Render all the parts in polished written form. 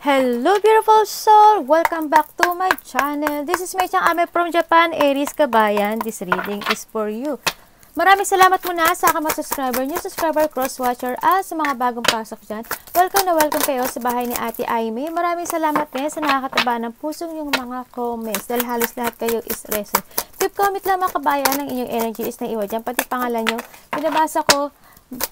Hello beautiful soul! Welcome back to my channel. This is Mei Chang Ame from Japan, Aries Kabayan. This reading is for you. Maraming salamat muna sa aking mga subscriber, new subscriber, cross-watcher, at sa mga bagong pasok dyan. Welcome na welcome kayo sa bahay ni Ate Aimee. Maraming salamat din sa nakakataba ng pusong yung mga comments dahil halos lahat kayo is reson. Tip comment lang mga kabayan, ng inyong energy is naiwa dyan. Pati pangalan nyo, binabasa ko,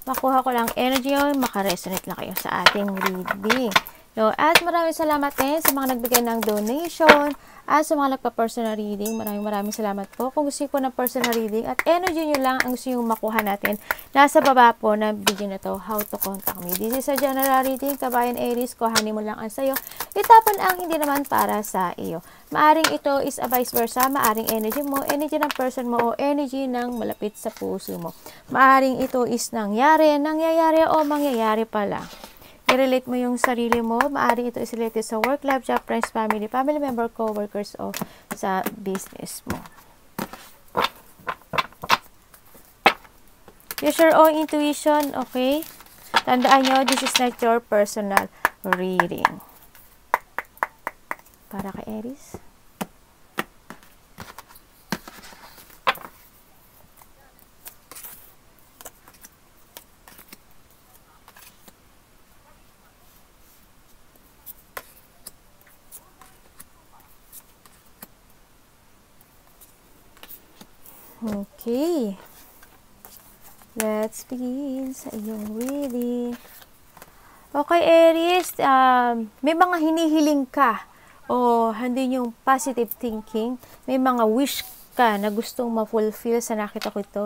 makuha ko lang energy yun, makaresonate lang kayo sa ating reading. No, at maraming salamat din sa mga nagbigay ng donation at sa mga nagpa-personal reading. Maraming salamat po. Kung gusto po ng personal reading at energy nyo lang ang gusto nyo makuha natin, nasa baba po ng video na to, how to contact me. This is a general reading, Kabayan Aries, kuhanin mo lang ang sayo. Itapon ang hindi naman para sa iyo. Maaring ito is a vice versa, maaring energy mo, energy ng person mo, o energy ng malapit sa puso mo. Maaring ito is nangyayari o mangyayari pa lang. I-relate mo yung sarili mo. Maaari ito is related sa work, life, job, friends, family, family member, co-workers, o sa business mo. Use your own intuition, okay? Tandaan nyo, this is not your personal reading. Para kay Aries. Okay. Let's begin sa iyong reading. Okay, Aries, may mga hinihiling ka o hindi yung positive thinking, may mga wish ka na gustong ma-fulfill sa nakita ko ito.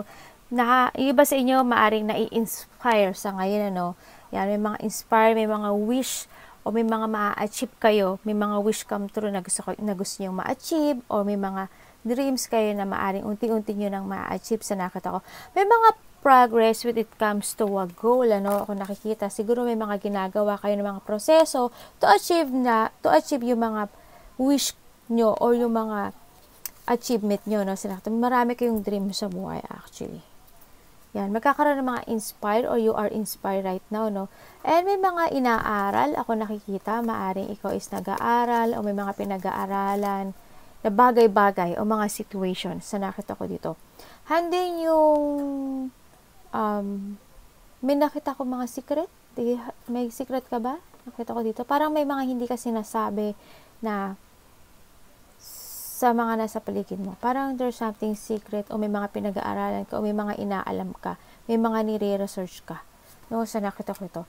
Iba sa inyo, maaring nai-inspire sa ngayon, ano? Yan, may mga inspire, may mga wish, o may mga ma-achieve kayo, may mga wish come true na gusto nyo ma-achieve, o may mga dreams kayo na maaring unti-unti nyo nang ma-achieve sa nakita ko. May mga progress when it comes to a goal, ano, ako nakikita, siguro may mga ginagawa kayo ng mga proseso to achieve yung mga wish nyo or yung mga achievement nyo, no? Marami kayong dream sa buhay actually. Yan, magkakaroon ng mga inspired or you are inspired right now, no? And may mga inaaral, ako nakikita, maaring ikaw is nag-aaral o may mga pinag-aaralan na bagay-bagay o mga situation sa nakita ko dito. Handin yung may nakita ko mga secret. May secret ka ba? Nakita ko dito. Parang may mga hindi ka sinasabi na sa mga nasa paligid mo. Parang there's something secret o may mga pinag-aaralan ka o may mga inaalam ka. May mga nire-research ka. No, sa nakita ko ito.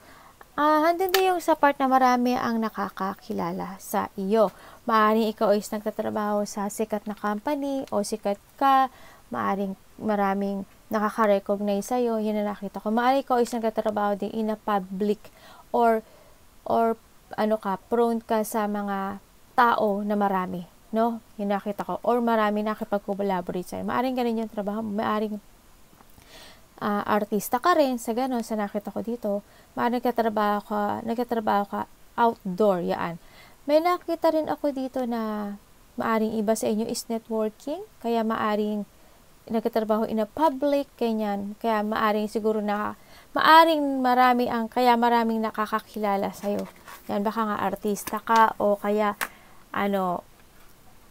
Handin din yung sa part na marami ang nakakakilala sa iyo. Maaring ikaw is nagtatrabaho sa sikat na company o sikat ka. Maaring maraming nakaka-recognize sa iyo. Yun na nakita ko. Maaring ikaw is nagtatrabaho din in a public or ano ka, prone ka sa mga tao na marami. No? Yun nakita ko. Or marami nakipag-collaborate sa'yo. Maaring ganun yung trabaho mo. Maaring artista ka rin sa gano'n, sa nakita ko dito. Maaring nagkatrabaho ka outdoor, yan. May nakita rin ako dito na maaring iba sa inyo is networking, kaya maaring nagkatrabaho in a public, ganyan. Kaya maaring siguro kaya maraming nakakakilala sa'yo. Yan, baka nga artista ka o kaya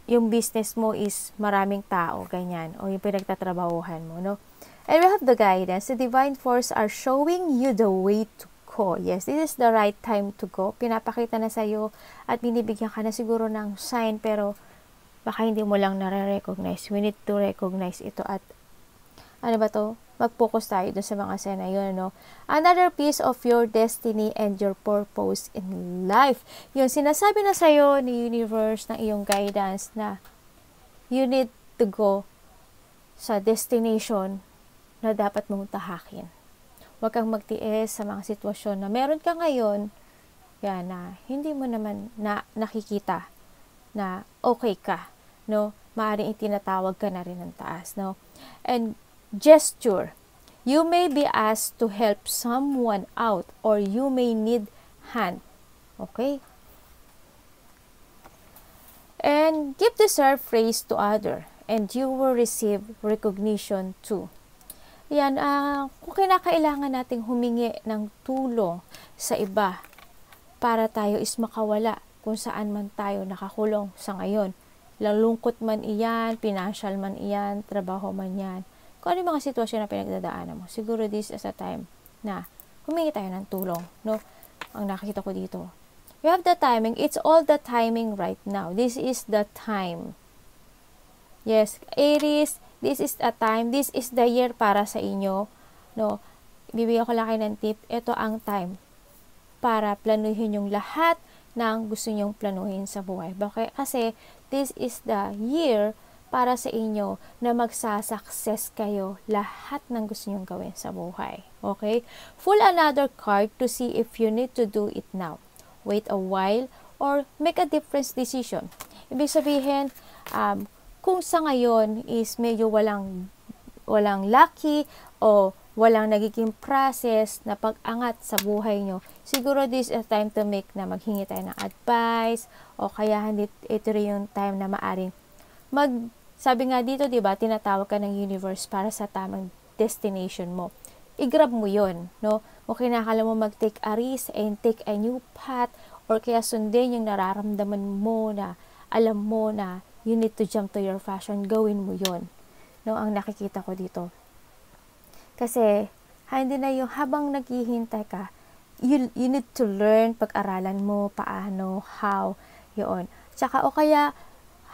yung business mo is maraming tao, ganyan. O yung pinagtatrabahuhan mo, no? And we have the guidance. The divine force are showing you the way to go. Yes, this is the right time to go. Pinapakita na sa'yo at binibigyan ka na siguro ng sign, pero baka hindi mo lang nare-recognize. We need to recognize ito at mag-focus tayo dun sa mga sign na yun, no? Another piece of your destiny and your purpose in life. Yun, sinasabi na sa'yo ni universe, ng iyong guidance na you need to go sa destination na dapat mong tahakin. Huwag kang magtiis sa mga sitwasyon na meron ka ngayon, yan, na hindi mo naman nakikita na okay ka, no? Maaaring itinatawag ka na rin ng taas, no? And gesture. You may be asked to help someone out or you may need hand. Okay? And give deserved praise to other and you will receive recognition too. Yan, kung kinakailangan nating humingi ng tulong sa iba, para tayo is makawala kung saan man tayo nakakulong sa ngayon. Lalungkot man iyan, financial man iyan, trabaho man yan. Kung ano yung mga sitwasyon na pinagdadaanan mo, siguro this is a time na humingi tayo ng tulong, no? Ang nakikita ko dito. You have the timing. It's all the timing right now. This is the time. Yes, Aries, this is a time. This is the year para sa inyo, no? Bibigyan ko lang kayo ng tip. Ito ang time para planuhin yung lahat ng gusto nyong planuhin sa buhay. Bakit? Kasi this is the year para sa inyo na magsasucess kayo lahat ng gusto nyong gawin sa buhay. Okay? Pull another card to see if you need to do it now. Wait a while or make a different decision. Ibig sabihin, kung sa ngayon is medyo walang lucky o walang nagiging process na pag-angat sa buhay nyo, siguro this is a time to make na maghingi tayo ng advice o kaya hindi ito rin yung time na maaring sabi nga dito, di ba, tinatawag ka ng universe para sa tamang destination mo. I-grab mo yun, no? O kinakala mo mag-take a risk and take a new path or kaya sundin yung nararamdaman mo na alam mo na you need to jump to your passion, gawin mo yun. No, ang nakikita ko dito. Kasi, hindi na yung habang naghihintay ka, you need to learn, pag-aralan mo, paano, how, yun. Tsaka, o kaya,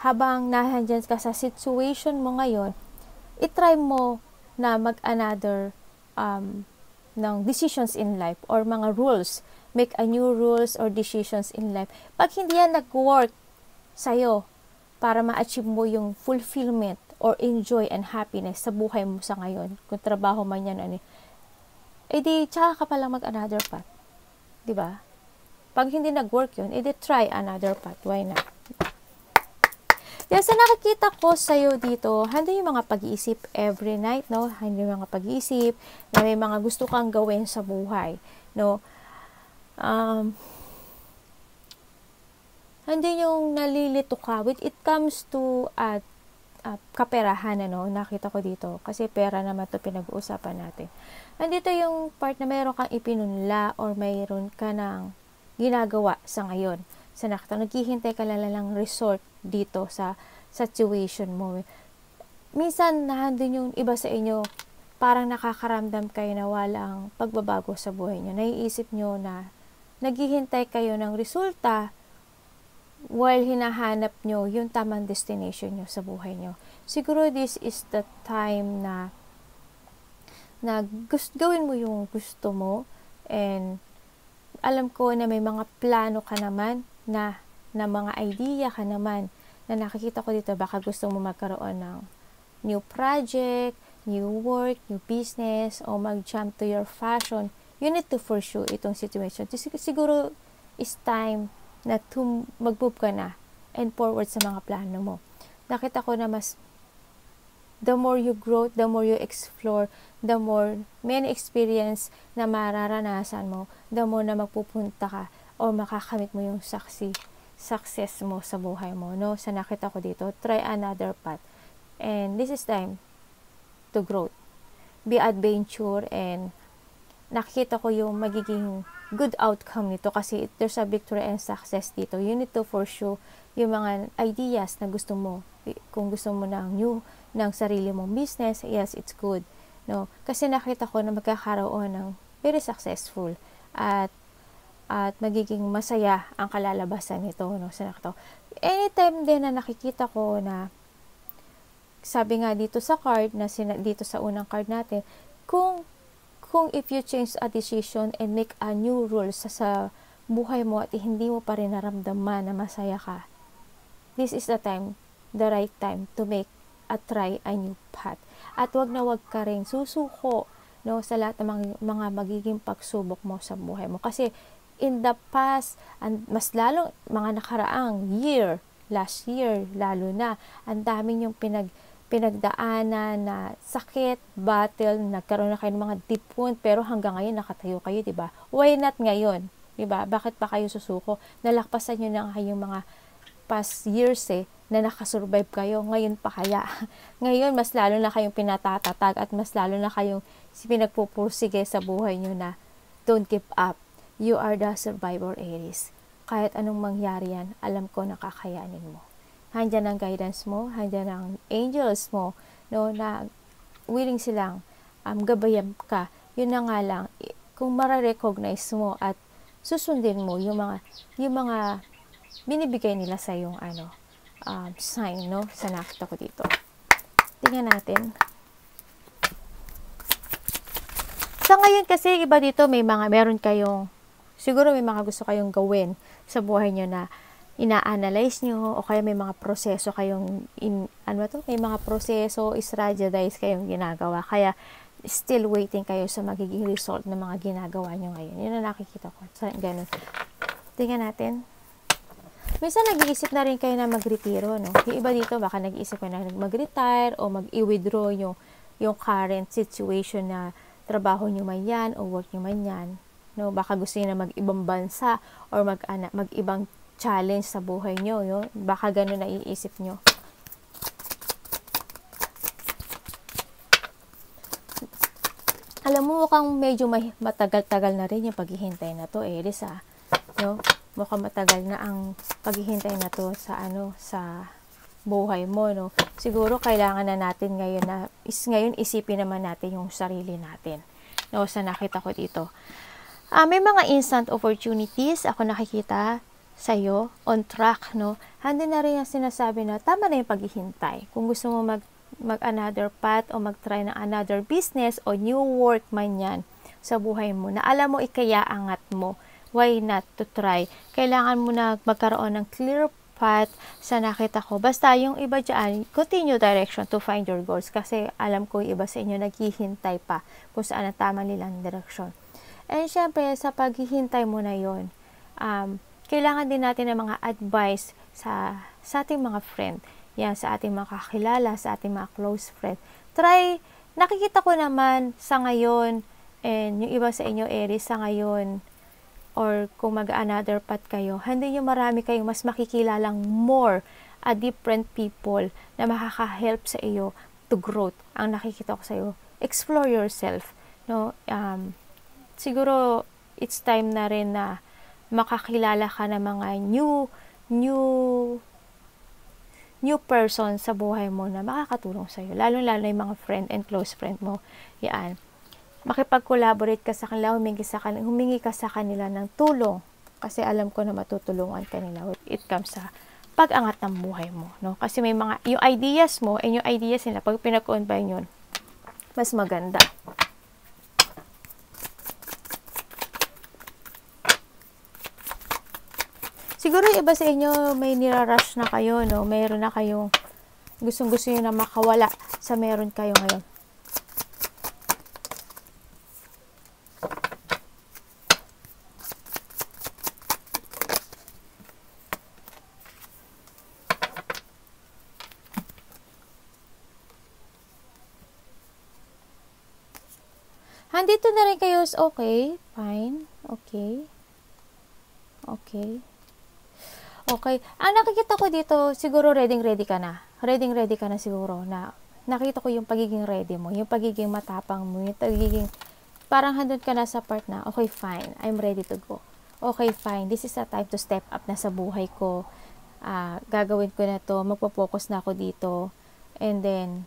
habang nahandyan ka sa situation mo ngayon, itry mo na mag-another ng decisions in life or mga rules. Make a new rules or decisions in life. Pag hindi yan nag-work sa'yo para ma-achieve mo yung fulfillment or enjoy and happiness sa buhay mo sa ngayon, kung trabaho man yan, edi tsaka ka palang mag-another path. Diba? Pag hindi nag-work yun, edi try another path. Why not? Yan, sa nakikita ko sa'yo dito, handa yung mga pag-iisip every night, no? Handa yung mga pag-iisip na may mga gusto kang gawin sa buhay, no? Hindi yung nalilito ka with it comes to kaperahan, ano, nakita ko dito. Kasi pera naman ito pinag-uusapan natin. Nandito yung part na mayroon kang ipinunla or mayroon ka ng ginagawa sa ngayon. Sa nakita, naghihintay ka lang resort dito sa situation mo. Minsan, nandun yung iba sa inyo, parang nakakaramdam kayo na walang pagbabago sa buhay nyo. Naiisip nyo na naghihintay kayo ng resulta while hinahanap nyo yung tamang destination nyo sa buhay nyo. Siguro this is the time na gawin mo yung gusto mo, and alam ko na may mga plano ka naman na mga idea ka naman na nakikita ko dito. Baka gusto mo magkaroon ng new project, new work, new business, o mag-jump to your passion. You need to pursue itong situation. Siguro is time na mag-move ka na and forward sa mga plano mo. Nakita ko na the more you grow, the more you explore, the more many experience na mararanasan mo, the more na magpupunta ka o makakamit mo yung success mo sa buhay mo, no? Sa nakita ko dito, try another path. And this is time to grow. Be adventure, and nakita ko yung magiging good outcome nito kasi there's a victory and success dito. You need to pursue yung mga ideas na gusto mo. Kung gusto mo ng sarili mong business, yes, it's good. No? Kasi nakita ko na magkakaroon ng very successful at magiging masaya ang kalalabasan nito, no? Sa nakita ko. Anytime din na nakikita ko na sabi nga dito sa card dito sa unang card natin, kung if you change a decision and make a new rule sa buhay mo at hindi mo pa rin naramdaman na masaya ka, this is the right time to make try a new path. At wag ka rin susuko, no, sa lahat ng mga magiging pagsubok mo sa buhay mo. Kasi in the past, mas lalo mga nakaraang year, last year lalo na, ang daming yung pinagdaanan na sakit, battle, nagkaroon na kayo ng mga deep wound, pero hanggang ngayon nakatayo kayo, di ba? Why not ngayon? Di ba? Bakit pa kayo susuko? Nalakpasan nyo na kayong mga past years na nakasurvive kayo. Ngayon pa kaya? Ngayon, mas lalo na kayong pinatatatag at mas lalo na kayong pinagpupursige sa buhay nyo na don't give up. You are the survivor, Aries. Kahit anong mangyari yan, alam ko na kakayanin mo. Handyan ang guidance mo, handyan ang angels mo, no, na willing silang gabayan ka. Yun na nga lang, kung mararecognize mo at susundin mo yung mga binibigay nila sa yung sign, no, sa nakita ko dito. Tingnan natin. Sa ngayon kasi, iba dito, meron kayong, siguro may mga gusto kayong gawin sa buhay nyo na ina-analyze nyo, o kaya may mga proseso kayong, may mga proseso, strategize kayong ginagawa. Kaya, still waiting kayo sa magiging result ng mga ginagawa nyo ngayon. Yun ang nakikita ko. Ganun. Tingnan natin. Minsan nag-iisip na rin kayo na mag-retiro, no? Yung iba dito, baka nag-iisip kayo na mag-retire o mag-i-withdraw yung current situation na trabaho nyo man yan o work nyo man yan. No? Baka gusto nyo na mag-ibang bansa or mag-ibang challenge sa buhay nyo. Yo? Baka ganun na iisip nyo. Alam mo, mukhang medyo matagal-tagal na rin yung paghihintay na to, Aries, no? Mukhang matagal na ang paghihintay na to sa buhay mo, no? Siguro kailangan na natin ngayon isipin naman natin yung sarili natin, no? Sa nakita ko dito. May mga instant opportunities ako nakikita sa'yo, on track, no? Handa na rin yung sinasabi na tama na yung paghihintay. Kung gusto mo mag another path o mag-try ng another business o new work man yan sa buhay mo, na alam mo ikayaangat mo, why not to try? Kailangan mo na magkaroon ng clear path sa nakita ko. Basta yung iba dyan, continue direction to find your goals. Kasi alam ko yung iba sa inyo naghihintay pa kung saan ang tama nilang direction. And syempre, sa paghihintay mo na yun, kailangan din natin ng mga advice sa ating mga friend. Yan, sa ating mga kakilala, sa ating mga close friend. Try, nakikita ko naman sa ngayon, and yung iba sa inyo, Aries, sa ngayon, or kung mag-another path kayo, hindi nyo marami kayong mas makikilalang more different people na makaka-help sa iyo to growth. Ang nakikita ko sa iyo, explore yourself. No? Siguro, it's time na rin na makakilala ka ng mga new person sa buhay mo na makakatulong sa iyo. Lalo-lalo yung mga friend and close friend mo. Yan. Makipag-collaborate ka sa kanila, humingi ka sa kanila ng tulong kasi alam ko na matutulungan kanila when it comes sa pag-angat ng buhay mo, no? Kasi may mga, yung ideas mo and yung ideas nila, pag pinag-combine yun, mas maganda. Siguro iba sa inyo, may nirarush na kayo, no? Mayroon na kayong gustong-gusto nyo na makawala sa meron kayo ngayon. Handito na rin kayo, okay, fine, okay, okay, okay. Ang nakikita ko dito, siguro ready ka na. Ready ka na siguro na nakita ko yung pagiging ready mo, yung pagiging matapang mo, yung pagiging, parang handun ka na sa part na, okay, fine, I'm ready to go. Okay, fine, this is a time to step up na sa buhay ko. Gagawin ko na to, magpo-focus na ako dito. And then,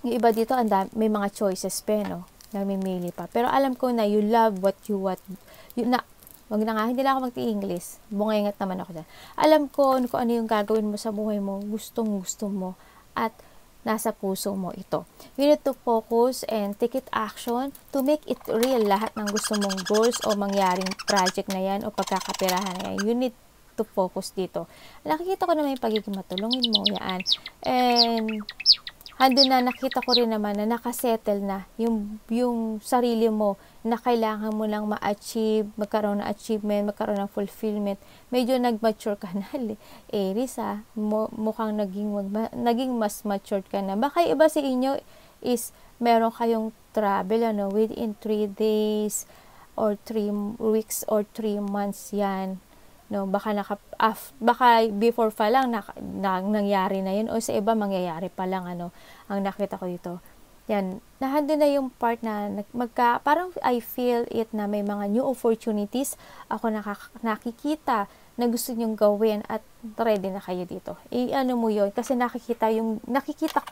yung iba dito, may mga choices pa, no? Namimili pa. Pero alam ko na you love what you want. Wag na nga, hindi lang ako mag-English. Bungayngat naman ako dyan. Alam ko kung ano yung gagawin mo sa buhay mo, gustong-gusto mo, at nasa puso mo ito. You need to focus and take it action to make it real. Lahat ng gusto mong goals o mangyaring project na yan o pagkakapirahan na yan, you need to focus dito. Nakikita ko naman yung pagiging matulungin mo, yan. And handun na nakita ko rin naman na nakasettle na yung sarili mo na kailangan mo lang ma-achieve, magkaroon ng achievement, magkaroon ng fulfillment. Medyo nag-mature ka na, Aries, mukhang naging mas matured ka na. Baka iba sa inyo is meron kayong travel within 3 days or 3 weeks or 3 months yan. No, baka before pa lang nangyari na yun, o sa iba mangyayari pa lang ang nakita ko dito. Yan, nahando na yung part na parang I feel it na may mga new opportunities ako nakikita na gusto nyong gawin at ready na kayo dito. Ano mo yun, kasi nakikita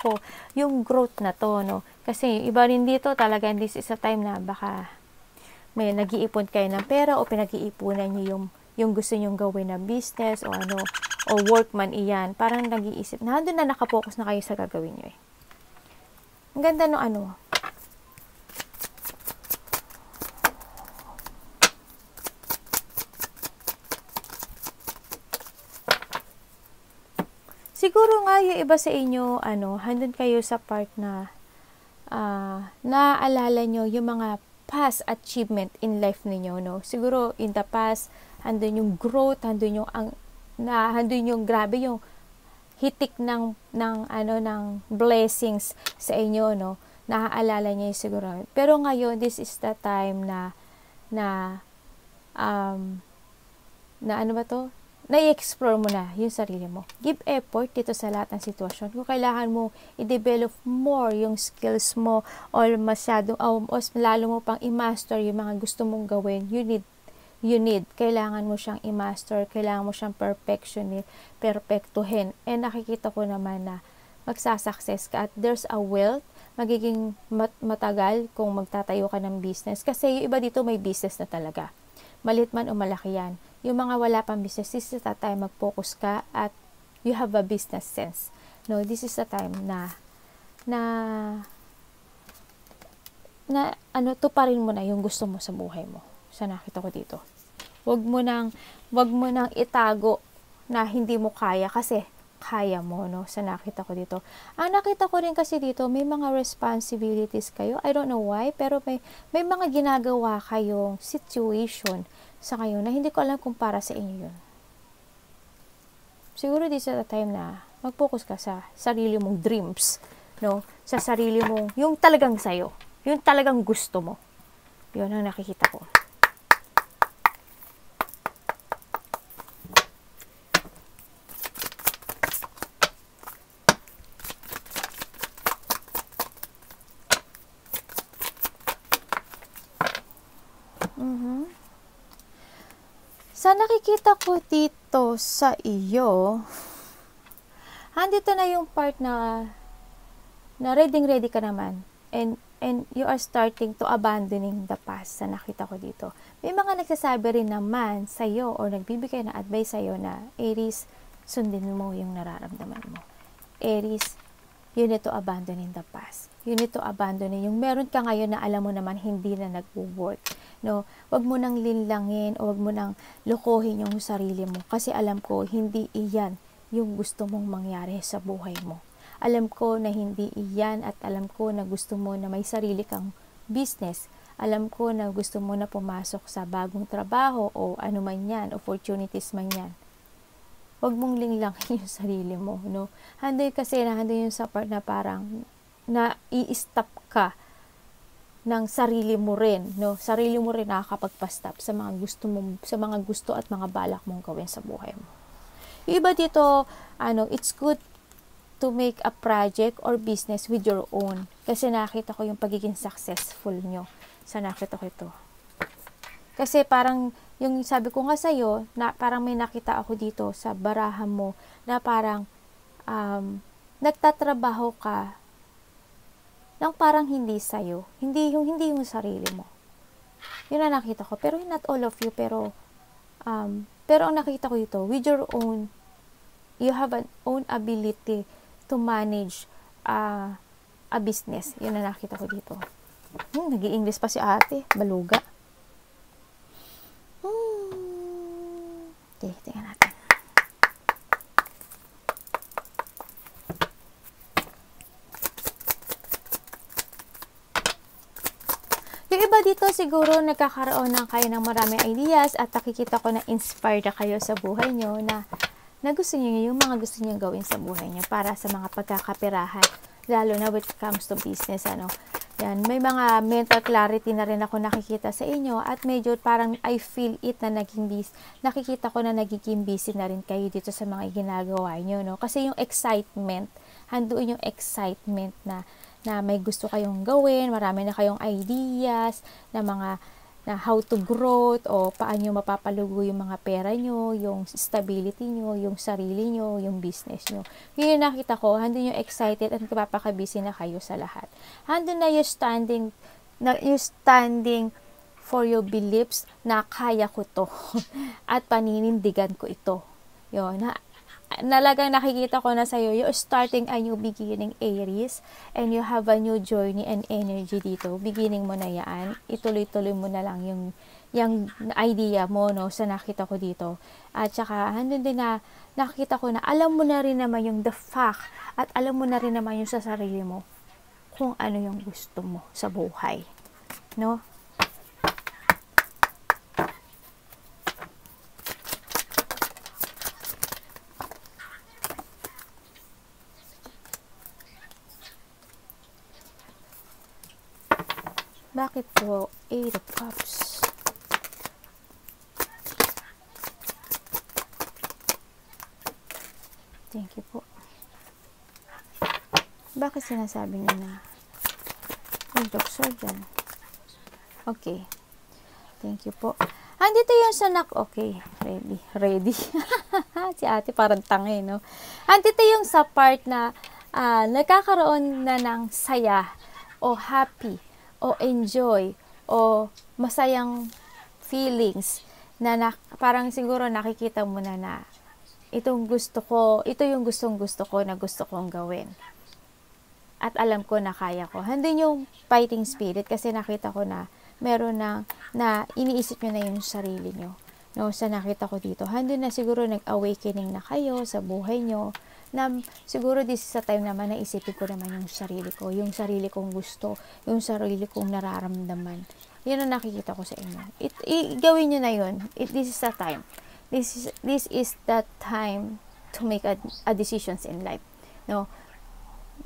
ko yung growth na to, no? Kasi iba rin dito talaga, this is a time na baka may nag-iipon kayo ng pera o pinag-iipunan nyo yung gusto nyong gawin na business o ano, o work man iyan. Parang nag-iisip, nandun na nakapokus na kayo sa gagawin nyo eh. Ang ganda no ano. Siguro nga yung iba sa inyo, handun kayo sa part na naaalala nyo yung mga past achievement in life ninyo, no? Siguro in the past, handun yung growth, handun yung grabe yung hitik ng blessings sa inyo, no? Naaalala niyo siguro. Pero ngayon, this is the time na ano ba to? Na-i-explore mo na yung sarili mo. Give effort dito sa lahat ng sitwasyon. Kung kailangan mo i-develop more yung skills mo or lalo mo pang i-master yung mga gusto mong gawin, you need. Kailangan mo siyang i-master, kailangan mo siyang perfectuhin. And nakikita ko naman na magsasucess ka at there's a wealth, magiging matagal kung magtatayo ka ng business. Kasi yung iba dito may business na talaga. Malit man o malaki yan. Yung mga wala pang business, this is the time mag-focus ka at you have a business sense. No, this is the time tuparin mo na yung gusto mo sa buhay mo. Sa nakita ko dito. Wag mo nang itago na hindi mo kaya kasi kaya mo, no? Sa nakita ko dito. Ang nakita ko rin kasi dito, may mga responsibilities kayo. I don't know why, pero may mga ginagawa kayong situation sa kayo na hindi ko alam kung para sa inyo yun. Siguro this is the time na mag-focus ka sa sarili mong dreams, no? Sa sarili mong, yung talagang sayo, yung talagang gusto mo. Yun ang nakikita ko. Sa nakikita ko dito sa iyo, andito na yung part na ready ka naman and you are starting to abandoning the past. Sa nakita ko dito, may mga nagsasabi rin naman sa iyo or nagbibigay na advice sa iyo na Aries, sundin mo yung nararamdaman mo. Aries, you need to abandon in the past. You need to abandon yung meron ka ngayon na alam mo naman hindi na nag-work. No, wag mo nang linlangin o wag mo nang lokohin yung sarili mo kasi alam ko hindi iyan yung gusto mong mangyari sa buhay mo. Alam ko na hindi iyan at alam ko na gusto mo na may sarili kang business. Alam ko na gusto mo na pumasok sa bagong trabaho o ano man yan, opportunities man yan. Wag mong linlangin yung sarili mo, no? Handoy kasi yung sa part na parang na i-stop ka ng sarili mo rin, no? Sarili mo rin nakakapagpa-stop sa mga gusto at mga balak mong gawin sa buhay mo. Yung iba dito, it's good to make a project or business with your own. Kasi nakita ko yung pagiging successful nyo. Sa nakita ko ito. Kasi parang, yung sabi ko nga sa'yo, na parang may nakita ako dito sa barahan mo, na parang, nagtatrabaho ka nang parang hindi sa'yo. Hindi yung sarili mo. Yun na nakita ko. Pero not all of you, pero ang nakita ko dito, with your own, you have an own ability to manage a business. Yun na nakita ko dito. Nag-i-English pa si ate. Baluga. Okay, tingnan natin. Yung iba dito siguro nagkakaroon ng kayo ng maraming ideas at nakikita ko na inspired na kayo sa buhay nyo na gusto nyo yung mga gusto nyo gawin sa buhay nyo para sa mga pagkakapirahan, lalo na when it comes to business, Yan, may mga mental clarity na rin ako nakikita sa inyo at medyo parang I feel it na nakikita ko na nagiging busy na rin kayo dito sa mga ginagawa nyo, no? Kasi yung excitement, handoon yung excitement na na may gusto kayong gawin, marami na kayong ideas na mga na how to growth o paano mapapalugo yung mga pera nyo, yung stability nyo, yung sarili nyo, yung business nyo. Yun yung nakita ko, handun yung excited at kapapakabisi na kayo sa lahat. Handun na yung standing for your beliefs na kaya ko to at paninindigan ko ito. Yun, nalagang nakikita ko na sa'yo, you're starting a new beginning, Aries, and you have a new journey and energy dito. Beginning mo na yan, ituloy-tuloy mo na lang yung idea mo, no, sa nakita ko dito. At saka, handun din na nakita ko na alam mo na rin naman yung the fact at alam mo na rin naman yung sa sarili mo kung ano yung gusto mo sa buhay. No? Bakit po 8 of Cups? Thank you po. Bakit sinasabi niyo na doktor dyan? Okay. Thank you po. Andito yung sanak. Okay. Ready. Si ate parang tanga, no? Andito yung sa part na nagkakaroon na ng saya o happy o enjoy, o masayang feelings na parang siguro nakikita mo na itong gusto ko, ito yung gusto ko na gusto kong gawin. At alam ko na kaya ko. Handun yung fighting spirit kasi nakita ko na meron na iniisip nyo na yung sarili nyo. No, sa nakita ko dito. Handun na siguro nag-awakening na kayo sa buhay nyo. Na siguro this is a time naman na isipin ko naman yung sarili ko, yung sarili kong gusto, yung sarili kong nararamdaman. Yun ang nakikita ko sa inyo. Gawin nyo na yun. This is the time. This is the time to make a decisions in life. No?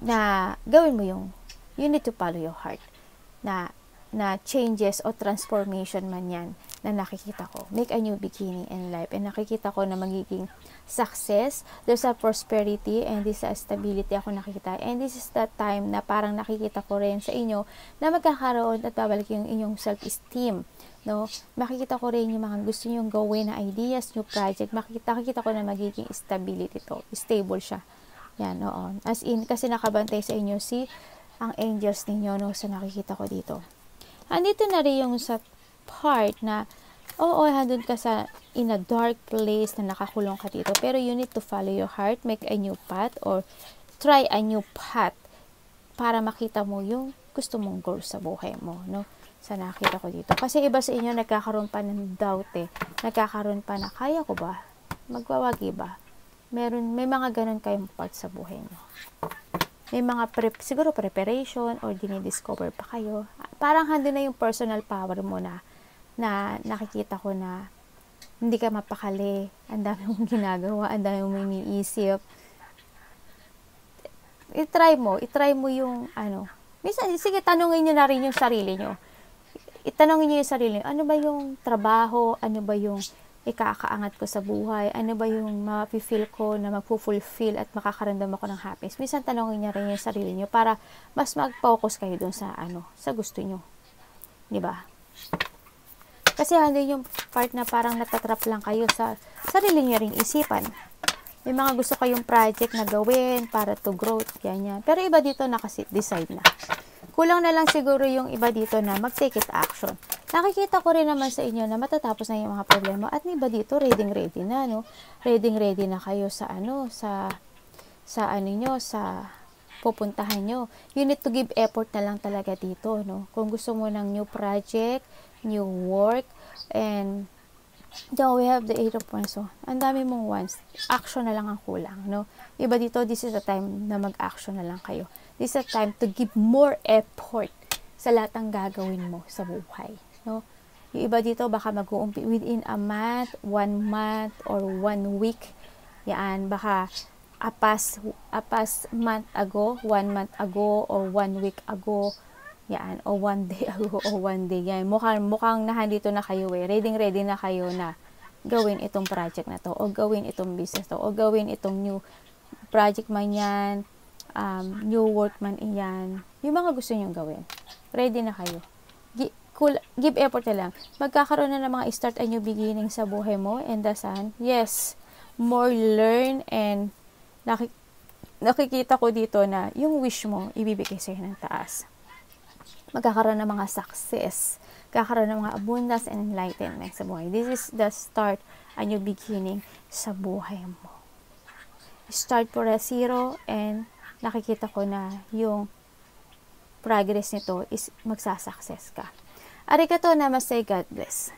Na gawin mo you need to follow your heart. Na changes o transformation man yan na nakikita ko. Make a new beginning in life. And nakikita ko na magiging success, there's a prosperity, and this a stability ako nakikita. And this is the time na parang nakikita ko rin sa inyo na magkakaroon at babalik yung inyong self-esteem. No? Makikita ko rin yung mga gusto nyong gawin na ideas, new project. Makikita ko na magiging stability to. Stable siya. Yan, oo. As in, kasi nakabantay sa inyo ang angels ninyo, no? Sa nakikita ko dito. Andito na rin yung sa part na handun ka in a dark place na nakakulong ka dito. Pero you need to follow your heart, make a new path, or try a new path para makita mo yung gusto mong goal sa buhay mo, no? Sa nakita ko dito. Kasi iba sa inyo nagkakaroon pa ng doubt Nagkakaroon pa na kaya ko ba? Magwawagi ba? May mga ganun kayong part sa buhay mo. May mga siguro preparation or dinidiscover pa kayo. Parang handun na yung personal power mo na nakikita ko na hindi ka mapakali, ang dami mong ginagawa, ang dami mong iniisip. I-try mo yung minsan, sige, tanungin nyo na rin yung sarili nyo. Itanongin nyo yung sarili nyo, ano ba yung trabaho, ano ba yung ikakaangat ko sa buhay, ano ba yung ma-feel ko na magpo-fulfill at makakaramdam ako ng happiness. Minsan tanongin niyo rin yung sarili niyo para mas mag-focus kayo dun sa sa gusto niyo. 'Di ba? Kasi hindi yung part na parang natatrap lang kayo sa sarili niyo ring isipan. May mga gusto kayong project na gawin para to growth, ganyan. Pero iba dito decide na. Kulang na lang siguro yung iba dito na mag-take it action. Nakikita ko rin naman sa inyo na matatapos na yung mga problema at iba dito ready na, no? Ready na kayo sa sa pupuntahan nyo. You need to give effort na lang talaga dito, no? Kung gusto mo ng new project, new work, and we have the 8 of Wands. So, ang dami mong wands. Action na lang ang kulang, no? Iba dito, this is the time na mag-action na lang kayo. This is the time to give more effort sa lahat ng gagawin mo sa buhay, no? Yung iba dito, baka mag-uumpit within a month, 1 month, or 1 week. Yan, baka apas month ago, 1 month ago, or 1 week ago. Yan, o 1 day ago, o 1 day. Yan, mukhang nahandito na kayo ready na kayo na gawin itong project na to, o gawin itong business to, o gawin itong new project man yan, new work man iyan, yung mga gusto nyong gawin. Ready na kayo. Give effort na lang. Magkakaroon na ng mga start a new beginning sa buhay mo and dasan. Yes, more learn and nakikita ko dito na yung wish mo, ibibigay sa'yo ng taas. Magkakaroon ng mga success. Magkakaroon ng mga abundance and enlightenment sa buhay. This is the start a new beginning sa buhay mo. Start for a zero and nakikita ko na yung progress nito is magsasuccess ka. Arigato namaste, God bless.